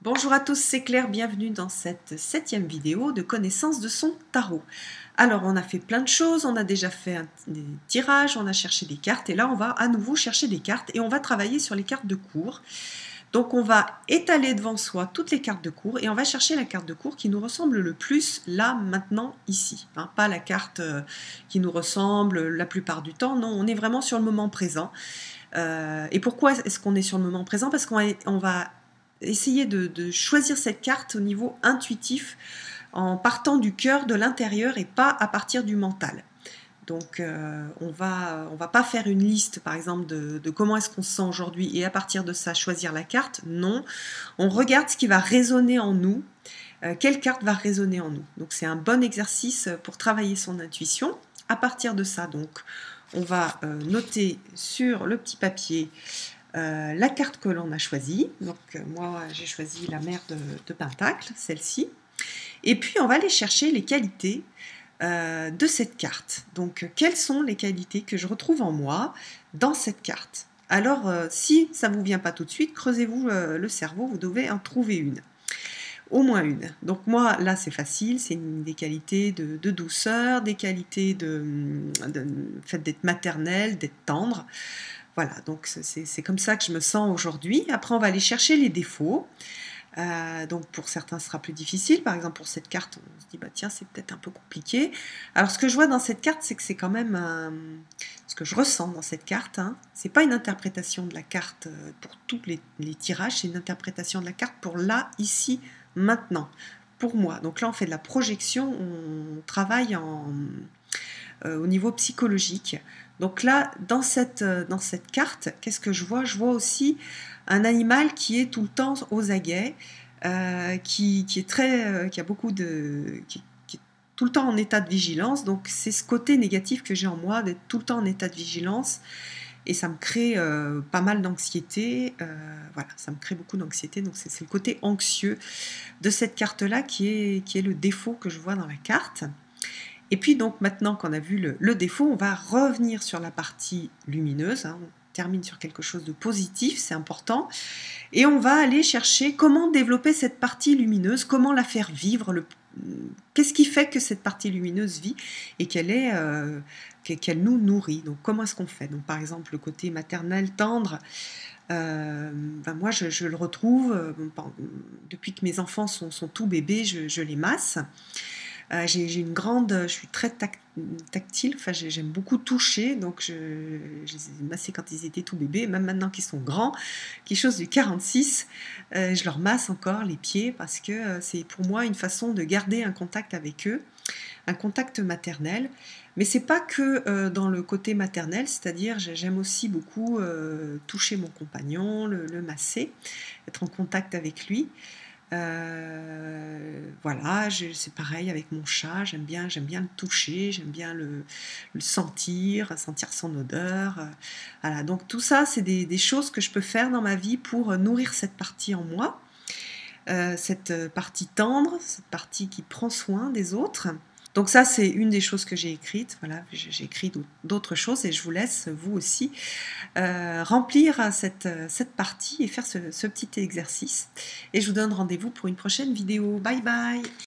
Bonjour à tous, c'est Claire, bienvenue dans cette 7e vidéo de connaissance de son tarot. Alors on a fait plein de choses, on a déjà fait des tirages, on a cherché des cartes et là on va à nouveau chercher des cartes et on va travailler sur les cartes de cours. Donc on va étaler devant soi toutes les cartes de cours et on va chercher la carte de cours qui nous ressemble le plus là, maintenant, ici. Hein, pas la carte qui nous ressemble la plupart du temps, non, on est vraiment sur le moment présent. Et pourquoi est-ce qu'on est sur le moment présent? Parce qu'on va essayer de choisir cette carte au niveau intuitif, en partant du cœur, de l'intérieur et pas à partir du mental. Donc on va pas faire une liste par exemple de comment est-ce qu'on se sent aujourd'hui et à partir de ça choisir la carte, non. On regarde ce qui va résonner en nous, quelle carte va résonner en nous. Donc c'est un bon exercice pour travailler son intuition. À partir de ça, donc, on va noter sur le petit papier la carte que l'on a choisie. Donc moi j'ai choisi la mère de Pentacle, celle-ci. Et puis on va aller chercher les qualités de cette carte. Donc quelles sont les qualités que je retrouve en moi dans cette carte? Alors si ça ne vous vient pas tout de suite, creusez-vous le cerveau, vous devez en trouver une. Au moins une. Donc moi, là, c'est facile, c'est des qualités de douceur, des qualités de fait d'être maternelle, d'être tendre. Voilà, donc c'est comme ça que je me sens aujourd'hui. Après, on va aller chercher les défauts. Donc pour certains, ce sera plus difficile. Par exemple, pour cette carte, on se dit, bah tiens, c'est peut-être un peu compliqué. Alors ce que je vois dans cette carte, c'est que c'est quand même ce que je ressens dans cette carte. Hein, c'est pas une interprétation de la carte pour tous les tirages, c'est une interprétation de la carte pour là, ici, maintenant, pour moi. Donc là, on fait de la projection, on travaille au niveau psychologique. Donc là, dans cette carte, qu'est-ce que je vois? Je vois aussi un animal qui est tout le temps aux aguets, qui est très, qui a beaucoup qui est tout le temps en état de vigilance. Donc c'est ce côté négatif que j'ai en moi, d'être tout le temps en état de vigilance. Et ça me crée pas mal d'anxiété. Voilà, ça me crée beaucoup d'anxiété. Donc c'est le côté anxieux de cette carte-là qui est le défaut que je vois dans la carte. Et puis donc maintenant qu'on a vu le défaut, on va revenir sur la partie lumineuse. Hein, on termine sur quelque chose de positif, c'est important. Et on va aller chercher comment développer cette partie lumineuse, comment la faire vivre, qu'est-ce qui fait que cette partie lumineuse vit et qu'elle nous nourrit. Donc comment est-ce qu'on fait? Donc par exemple le côté maternel, tendre, moi je le retrouve, depuis que mes enfants sont tout bébés, je les masse. J'ai une grande, je suis très tactile, enfin j'aime beaucoup toucher, donc je les ai massés quand ils étaient tout bébés, même maintenant qu'ils sont grands, quelque chose du 46, je leur masse encore les pieds parce que c'est pour moi une façon de garder un contact avec eux, un contact maternel, mais c'est pas que dans le côté maternel, c'est-à-dire j'aime aussi beaucoup toucher mon compagnon, le masser, être en contact avec lui. Voilà, c'est pareil avec mon chat, j'aime bien le toucher, j'aime bien le sentir son odeur. Voilà, donc tout ça, c'est des choses que je peux faire dans ma vie pour nourrir cette partie en moi, cette partie tendre, cette partie qui prend soin des autres. Donc ça, c'est une des choses que j'ai écrites. Voilà, j'ai écrit d'autres choses et je vous laisse, vous aussi, remplir cette partie et faire ce petit exercice. Et je vous donne rendez-vous pour une prochaine vidéo. Bye bye!